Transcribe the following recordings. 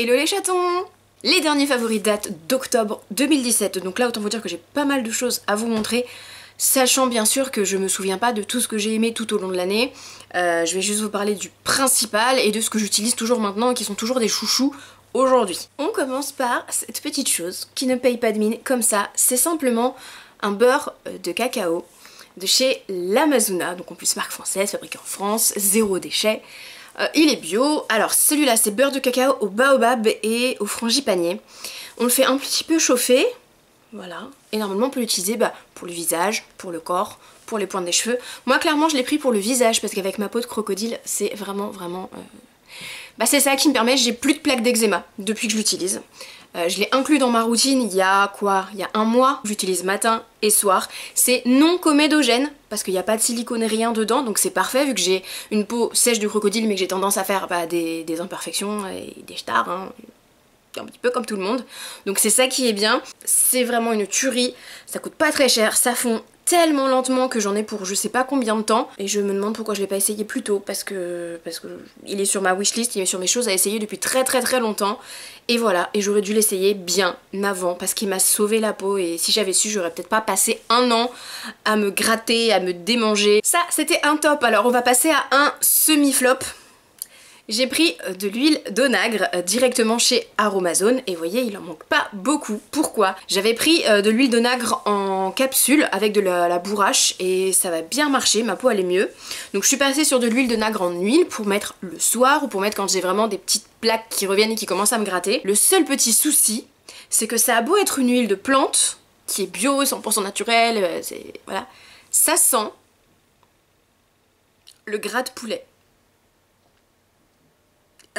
Hello les chatons! Les derniers favoris datent d'octobre 2017, donc là autant vous dire que j'ai pas mal de choses à vous montrer, sachant bien sûr que je me souviens pas de tout ce que j'ai aimé tout au long de l'année. Je vais juste vous parler du principal et de ce que j'utilise toujours maintenant et qui sont toujours des chouchous aujourd'hui. On commence par cette petite chose qui ne paye pas de mine comme ça, c'est simplement un beurre de cacao de chez l'Amazona, donc en plus marque française, fabriqué en France, zéro déchet. Il est bio. Alors celui-là c'est beurre de cacao au baobab et au frangipanier. On le fait un petit peu chauffer, voilà. Et normalement on peut l'utiliser pour le visage, pour le corps, pour les pointes des cheveux. Moi clairement je l'ai pris pour le visage parce qu'avec ma peau de crocodile c'est vraiment c'est ça qui me permet, j'ai plus de plaques d'eczéma depuis que je l'utilise. Je l'ai inclus dans ma routine il y a un mois. J'utilise matin et soir. C'est non comédogène parce qu'il n'y a pas de silicone rien dedans, donc c'est parfait vu que j'ai une peau sèche de crocodile mais que j'ai tendance à faire des imperfections et des stars, hein, un petit peu comme tout le monde. Donc c'est ça qui est bien. C'est vraiment une tuerie, ça coûte pas très cher, ça fond tellement lentement que j'en ai pour je sais pas combien de temps et je me demande pourquoi je l'ai pas essayé plus tôt parce que il est sur ma wishlist, il est sur mes choses à essayer depuis très longtemps et voilà, et j'aurais dû l'essayer bien avant parce qu'il m'a sauvé la peau et si j'avais su j'aurais peut-être pas passé un an à me gratter, à me démanger. Ça c'était un top. Alors on va passer à un semi-flop. J'ai pris de l'huile d'onagre directement chez Aromazone et vous voyez il en manque pas beaucoup. Pourquoi? J'avais pris de l'huile d'onagre en capsule avec de la bourrache et ça va bien marcher, ma peau elle est mieux. Donc je suis passée sur de l'huile d'onagre en huile pour mettre le soir ou pour mettre quand j'ai vraiment des petites plaques qui reviennent et qui commencent à me gratter. Le seul petit souci c'est que ça a beau être une huile de plante qui est bio, 100% naturelle, voilà, ça sent le gras de poulet.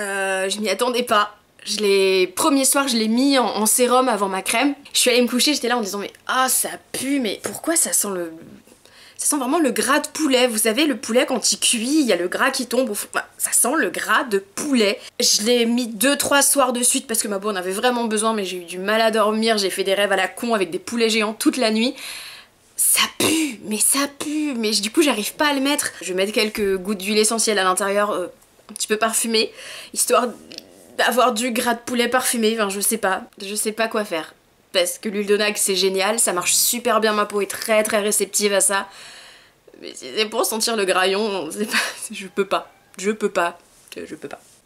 Je m'y attendais pas. Premier soir je l'ai mis en sérum avant ma crème. Je suis allée me coucher, j'étais là en disant mais ça pue, mais pourquoi ça sent vraiment le gras de poulet. Vous savez le poulet quand il cuit, il y a le gras qui tombe, ça sent le gras de poulet. Je l'ai mis 2-3 soirs de suite parce que ma peau en avait vraiment besoin mais j'ai eu du mal à dormir, j'ai fait des rêves à la con avec des poulets géants toute la nuit. Ça pue, mais du coup j'arrive pas à le mettre. Je vais mettre quelques gouttes d'huile essentielle à l'intérieur, un petit peu parfumé, histoire d'avoir du gras de poulet parfumé, enfin je sais pas quoi faire. Parce que l'huile d'onagre c'est génial, ça marche super bien, ma peau est très réceptive à ça. Mais c'est pour sentir le graillon, je peux pas.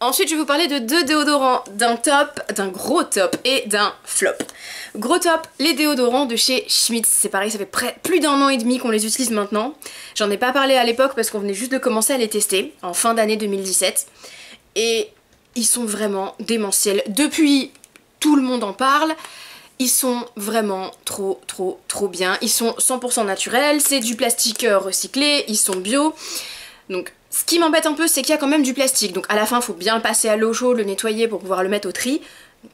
Ensuite je vais vous parler de deux déodorants, d'un gros top et d'un flop. Gros top, les déodorants de chez Schmitz, c'est pareil, ça fait plus d'un an et demi qu'on les utilise maintenant. J'en ai pas parlé à l'époque parce qu'on venait juste de commencer à les tester, en fin d'année 2017. Et ils sont vraiment démentiels. Depuis, tout le monde en parle. Ils sont vraiment trop bien. Ils sont 100% naturels, c'est du plastique recyclé, ils sont bio. Donc ce qui m'embête un peu c'est qu'il y a quand même du plastique. Donc à la fin il faut bien le passer à l'eau chaude, le nettoyer pour pouvoir le mettre au tri.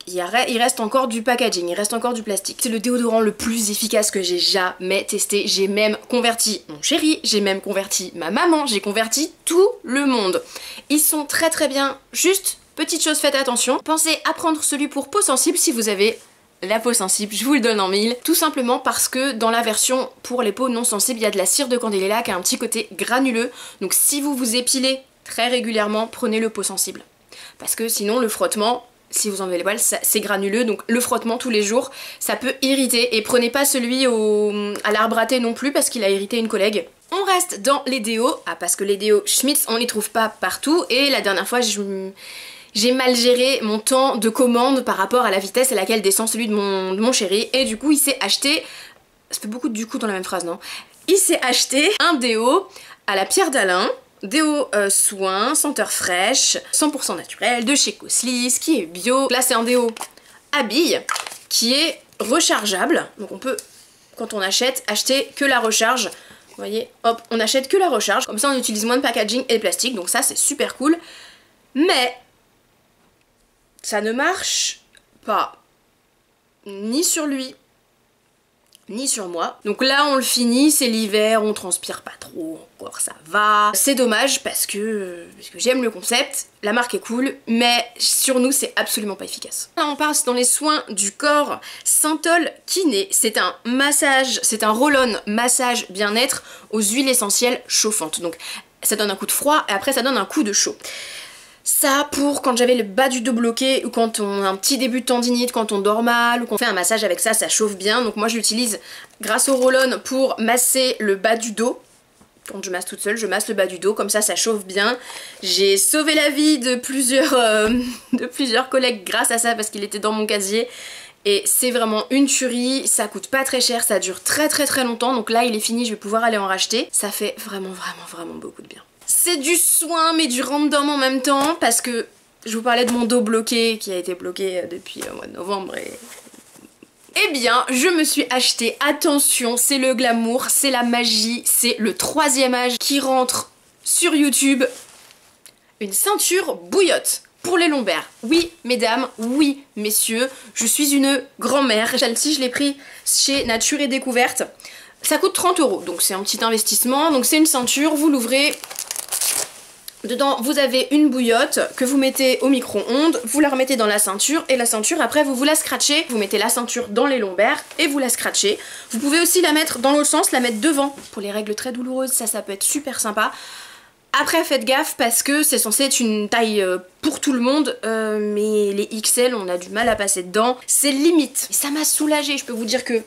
Il reste encore du packaging, il reste encore du plastique. C'est le déodorant le plus efficace que j'ai jamais testé. J'ai même converti mon chéri, j'ai même converti ma maman, j'ai converti tout le monde. Ils sont très bien. Juste, petite chose, faites attention. Pensez à prendre celui pour peau sensible si vous avez la peau sensible, je vous le donne en mille. Tout simplement parce que dans la version pour les peaux non sensibles, il y a de la cire de candéléla qui a un petit côté granuleux. Donc si vous vous épilez très régulièrement, prenez le peau sensible. Parce que sinon le frottement, si vous enlevez les poils, c'est granuleux, donc le frottement tous les jours, ça peut irriter. Et prenez pas celui à l'arbre à thé non plus parce qu'il a irrité une collègue. On reste dans les déos, parce que les déos Schmitz, on les trouve pas partout. Et la dernière fois, j'ai mal géré mon temps de commande par rapport à la vitesse à laquelle descend celui de mon chéri. Et du coup, il s'est acheté... Ça fait beaucoup de du coup dans la même phrase, non? Il s'est acheté un déo à la pierre d'Alain. Déo soin, senteur fraîche, 100% naturel, de chez Coslis, qui est bio. Là c'est un déo à billes, qui est rechargeable. Donc on peut, quand on achète, acheter que la recharge. Vous voyez, hop, on achète que la recharge. Comme ça on utilise moins de packaging et de plastique, donc ça c'est super cool. Mais ça ne marche pas, ni sur lui, ni sur moi. Donc là on le finit, c'est l'hiver, on transpire pas trop, encore ça va. C'est dommage parce que j'aime le concept, la marque est cool, mais sur nous c'est absolument pas efficace. Là on passe dans les soins du corps, Synthol Kiné, c'est un massage, c'est un roll-on massage bien-être aux huiles essentielles chauffantes. Donc ça donne un coup de froid et après ça donne un coup de chaud. Ça pour quand j'avais le bas du dos bloqué ou quand on a un petit début de tendinite, quand on dort mal ou qu'on fait un massage avec ça, ça chauffe bien. Donc moi je l'utilise grâce au roll-on pour masser le bas du dos. Quand je masse toute seule, je masse le bas du dos, comme ça chauffe bien. J'ai sauvé la vie de plusieurs collègues grâce à ça parce qu'il était dans mon casier. Et c'est vraiment une tuerie, ça coûte pas très cher, ça dure très longtemps. Donc là il est fini, je vais pouvoir aller en racheter. Ça fait vraiment beaucoup de bien. C'est du soin mais du random en même temps parce que je vous parlais de mon dos bloqué qui a été bloqué depuis le mois de novembre et... Eh bien, je me suis acheté, attention, c'est le glamour, c'est la magie, c'est le 3e âge qui rentre sur YouTube, une ceinture bouillotte pour les lombaires. Oui, mesdames, oui, messieurs, je suis une grand-mère. Celle-ci, je l'ai pris chez Nature et Découverte. Ça coûte 30 €, donc c'est un petit investissement. Donc c'est une ceinture, vous l'ouvrez. Dedans, vous avez une bouillotte que vous mettez au micro-ondes, vous la remettez dans la ceinture et la ceinture, après, vous la scratchez. Vous mettez la ceinture dans les lombaires et vous la scratchez. Vous pouvez aussi la mettre dans l'autre sens, la mettre devant. Pour les règles très douloureuses, ça peut être super sympa. Après, faites gaffe parce que c'est censé être une taille pour tout le monde, mais les XL, on a du mal à passer dedans. C'est limite. Et ça m'a soulagée, je peux vous dire que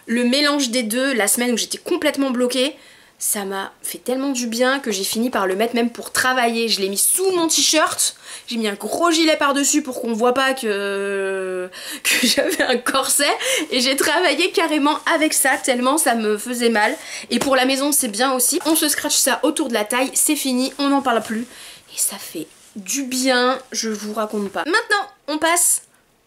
le mélange des deux, la semaine où j'étais complètement bloquée, ça m'a fait tellement du bien que j'ai fini par le mettre même pour travailler. Je l'ai mis sous mon t-shirt, j'ai mis un gros gilet par-dessus pour qu'on voit pas que j'avais un corset. Et j'ai travaillé carrément avec ça tellement ça me faisait mal. Et pour la maison c'est bien aussi. On se scratche ça autour de la taille, c'est fini, on n'en parle plus. Et ça fait du bien, je vous raconte pas. Maintenant, on passe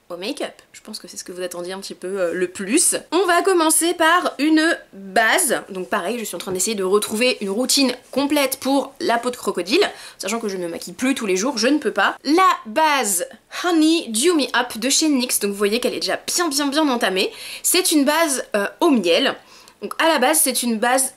au make-up. Je pense que c'est ce que vous attendiez un petit peu le plus. On va commencer par une base. Donc pareil, je suis en train d'essayer de retrouver une routine complète pour la peau de crocodile, sachant que je ne me maquille plus tous les jours, je ne peux pas. La base Honey Dew Me Up de chez NYX, donc vous voyez qu'elle est déjà bien entamée. C'est une base au miel. Donc à la base, c'est une base...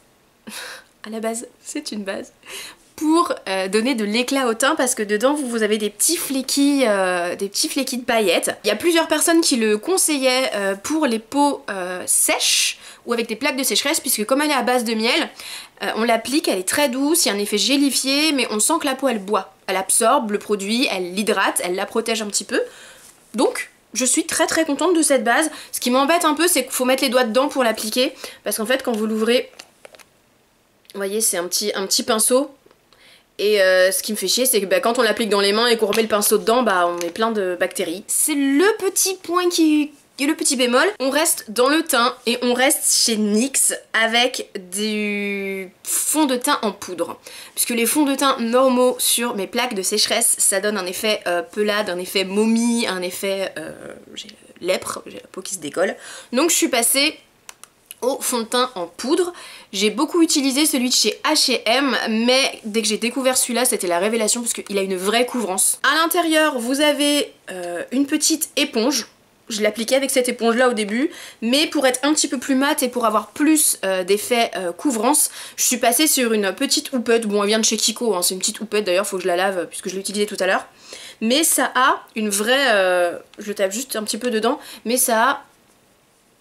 pour donner de l'éclat au teint parce que dedans vous avez des petits fléquis de paillettes. Il y a plusieurs personnes qui le conseillaient pour les peaux sèches ou avec des plaques de sécheresse puisque comme elle est à base de miel, on l'applique, elle est très douce, il y a un effet gélifié mais on sent que la peau elle boit. Elle absorbe le produit, elle l'hydrate, elle la protège un petit peu. Donc je suis très contente de cette base. Ce qui m'embête un peu c'est qu'il faut mettre les doigts dedans pour l'appliquer parce qu'en fait quand vous l'ouvrez, vous voyez c'est un petit pinceau. Et ce qui me fait chier, c'est que quand on l'applique dans les mains et qu'on remet le pinceau dedans, on est plein de bactéries. C'est le petit point qui est le petit bémol. On reste dans le teint et on reste chez NYX avec du fond de teint en poudre. Puisque les fonds de teint normaux sur mes plaques de sécheresse, ça donne un effet pelade, un effet momie, un effet j'ai lèpre, j'ai la peau qui se décolle. Donc je suis passée au fond de teint en poudre. J'ai beaucoup utilisé celui de chez H&M, mais dès que j'ai découvert celui-là, c'était la révélation parce qu'il a une vraie couvrance. À l'intérieur, vous avez une petite éponge. Je l'appliquais avec cette éponge-là au début, mais pour être un petit peu plus mat et pour avoir plus d'effet couvrance, je suis passée sur une petite houppette. Bon, elle vient de chez Kiko, hein, c'est une petite houppette d'ailleurs, faut que je la lave puisque je l'ai utilisée tout à l'heure. Mais ça a une vraie... je tape juste un petit peu dedans, mais ça a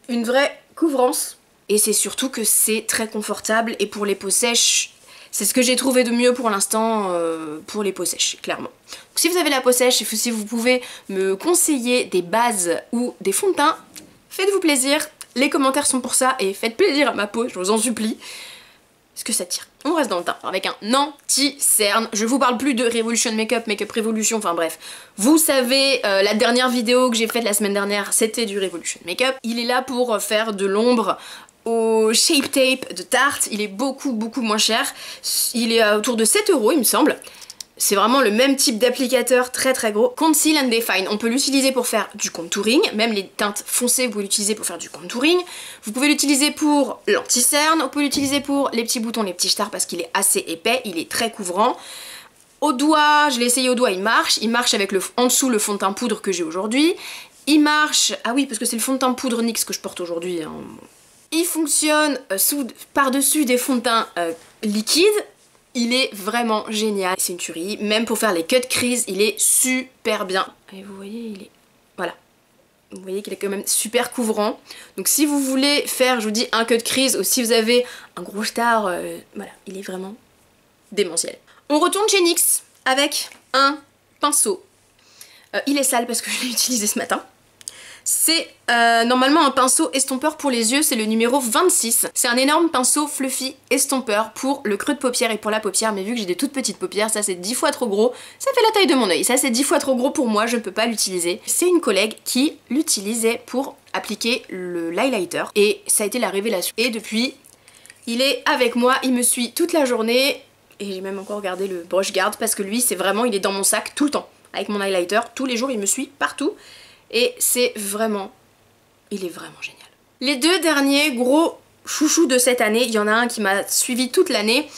une vraie couvrance. Et c'est surtout que c'est très confortable et pour les peaux sèches, c'est ce que j'ai trouvé de mieux pour l'instant pour les peaux sèches, clairement. Donc, si vous avez la peau sèche et si vous pouvez me conseiller des bases ou des fonds de teint, faites-vous plaisir, les commentaires sont pour ça et faites plaisir à ma peau, je vous en supplie. Est-ce que ça tire? On reste dans le teint avec un anti-cerne. Je vous parle plus de Revolution Makeup, Makeup Revolution, enfin bref. Vous savez, la dernière vidéo que j'ai faite la semaine dernière, c'était du Revolution Makeup. Il est là pour faire de l'ombre au Shape Tape de Tarte. Il est beaucoup moins cher. Il est autour de 7 € il me semble. C'est vraiment le même type d'applicateur très gros. Conceal and Define, on peut l'utiliser pour faire du contouring, même les teintes foncées vous pouvez l'utiliser pour faire du contouring. Vous pouvez l'utiliser pour l'anti-cerne, on peut l'utiliser pour les petits boutons, les petits stars parce qu'il est assez épais, il est très couvrant. Au doigt, je l'ai essayé au doigt, il marche avec en dessous le fond de teint poudre que j'ai aujourd'hui. Il marche, ah oui parce que c'est le fond de teint poudre NYX que je porte aujourd'hui, hein. Il fonctionne par-dessus des fonds de teint liquides. Il est vraiment génial. C'est une tuerie. Même pour faire les cut crease, il est super bien. Et vous voyez, il est... Voilà. Vous voyez qu'il est quand même super couvrant. Donc si vous voulez faire, je vous dis, un cut crease ou si vous avez un gros star, voilà, il est vraiment démentiel. On retourne chez NYX avec un pinceau. Il est sale parce que je l'ai utilisé ce matin. C'est normalement un pinceau estompeur pour les yeux, c'est le numéro 26. C'est un énorme pinceau fluffy estompeur pour le creux de paupière et pour la paupière, mais vu que j'ai des toutes petites paupières, ça c'est 10 fois trop gros, ça fait la taille de mon œil. Ça c'est 10 fois trop gros pour moi, je ne peux pas l'utiliser. C'est une collègue qui l'utilisait pour appliquer l'highlighter et ça a été la révélation. Et depuis, il est avec moi, il me suit toute la journée et j'ai même encore gardé le brush guard parce que lui c'est vraiment, il est dans mon sac tout le temps. Avec mon highlighter, tous les jours il me suit partout. Et c'est vraiment, il est vraiment génial. Les deux derniers gros chouchous de cette année, il y en a un qui m'a suivi toute l'année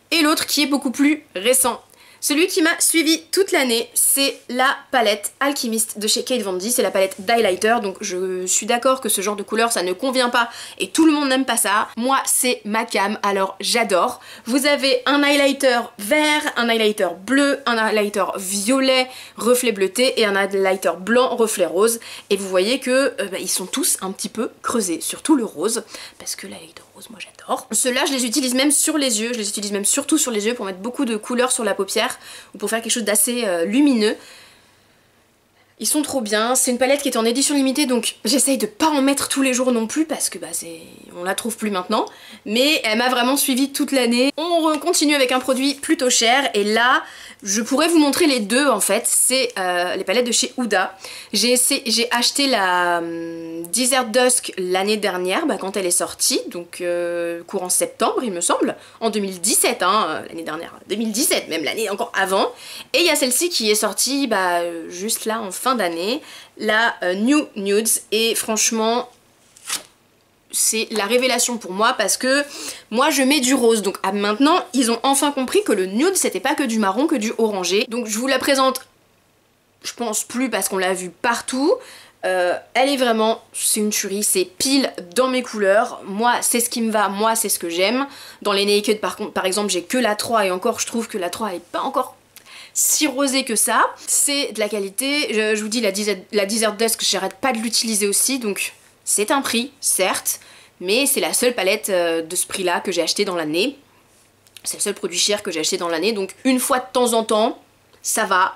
et l'autre qui est beaucoup plus récent. Celui qui m'a suivi toute l'année, c'est la palette Alchemist de chez Kate Von D. C'est la palette d'highlighter, donc je suis d'accord que ce genre de couleur ça ne convient pas et tout le monde n'aime pas ça. Moi c'est ma cam, alors j'adore. Vous avez un highlighter vert, un highlighter bleu, un highlighter violet, reflet bleuté et un highlighter blanc, reflet rose. Et vous voyez que ils sont tous un petit peu creusés, surtout le rose, parce que l'highlighter rose moi j'adore. Ceux-là je les utilise même sur les yeux, je les utilise même surtout sur les yeux pour mettre beaucoup de couleurs sur la paupière ou pour faire quelque chose d'assez lumineux. Ils sont trop bien, c'est une palette qui est en édition limitée donc j'essaye de pas en mettre tous les jours non plus parce que on la trouve plus maintenant, mais elle m'a vraiment suivi toute l'année. On continue avec un produit plutôt cher et là je pourrais vous montrer les deux en fait, c'est les palettes de chez Huda. J'ai acheté la Desert Dusk l'année dernière quand elle est sortie, donc courant septembre il me semble, en 2017 hein, l'année dernière, 2017 même, l'année encore avant. Et il y a celle-ci qui est sortie juste là en fin d'année, la New Nudes, et franchement c'est la révélation pour moi parce que moi je mets du rose, donc maintenant ils ont enfin compris que le nude c'était pas que du marron, que du orangé. Donc je vous la présente, je pense plus parce qu'on l'a vue partout. Elle est vraiment, c'est une tuerie, c'est pile dans mes couleurs. Moi c'est ce qui me va, moi c'est ce que j'aime. Dans les Naked par exemple j'ai que la 3 et encore je trouve que la 3 est pas encore si rosée que ça. C'est de la qualité, je vous dis la Desert Dusk j'arrête pas de l'utiliser aussi, donc c'est un prix, certes, mais c'est la seule palette de ce prix-là que j'ai acheté dans l'année. C'est le seul produit cher que j'ai acheté dans l'année, donc une fois de temps en temps, ça va.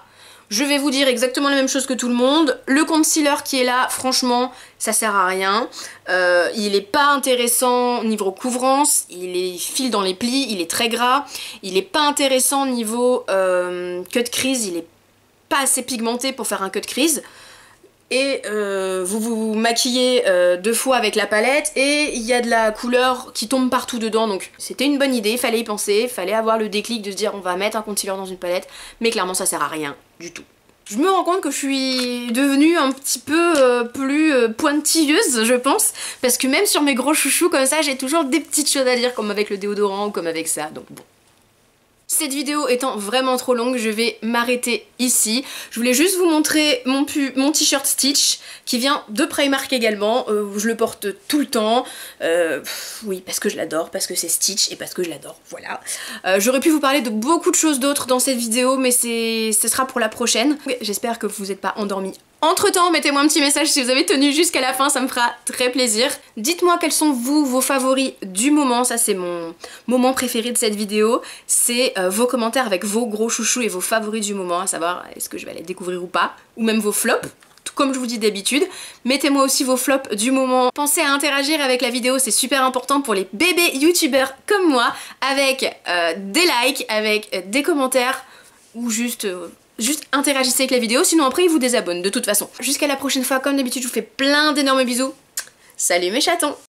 Je vais vous dire exactement la même chose que tout le monde. Le concealer qui est là, franchement, ça sert à rien. Il est pas intéressant niveau couvrance, il file dans les plis, il est très gras. Il est pas intéressant niveau cut crease, il est pas assez pigmenté pour faire un cut crease. Et vous vous maquillez 2 fois avec la palette et il y a de la couleur qui tombe partout dedans, donc c'était une bonne idée, il fallait y penser, il fallait avoir le déclic de se dire on va mettre un concealer dans une palette, mais clairement ça sert à rien du tout. Je me rends compte que je suis devenue un petit peu plus pointilleuse je pense, parce que même sur mes gros chouchous comme ça j'ai toujours des petites choses à dire, comme avec le déodorant ou comme avec ça, donc bon. Cette vidéo étant vraiment trop longue, je vais m'arrêter ici. Je voulais juste vous montrer mon t-shirt Stitch qui vient de Primark également. Je le porte tout le temps. Oui, parce que je l'adore, parce que c'est Stitch et parce que je l'adore, voilà. J'aurais pu vous parler de beaucoup de choses d'autres dans cette vidéo, mais ce sera pour la prochaine. J'espère que vous n'êtes pas endormis. Entre temps, mettez-moi un petit message si vous avez tenu jusqu'à la fin, ça me fera très plaisir. Dites-moi quels sont vos favoris du moment, ça c'est mon moment préféré de cette vidéo. C'est vos commentaires avec vos gros chouchous et vos favoris du moment, à savoir est-ce que je vais aller découvrir ou pas, ou même vos flops. Comme je vous dis d'habitude, mettez-moi aussi vos flops du moment. Pensez à interagir avec la vidéo, c'est super important pour les bébés youtubeurs comme moi, avec des likes, avec des commentaires, ou juste interagissez avec la vidéo, sinon après ils vous désabonnent de toute façon. Jusqu'à la prochaine fois, comme d'habitude, je vous fais plein d'énormes bisous. Salut mes chatons!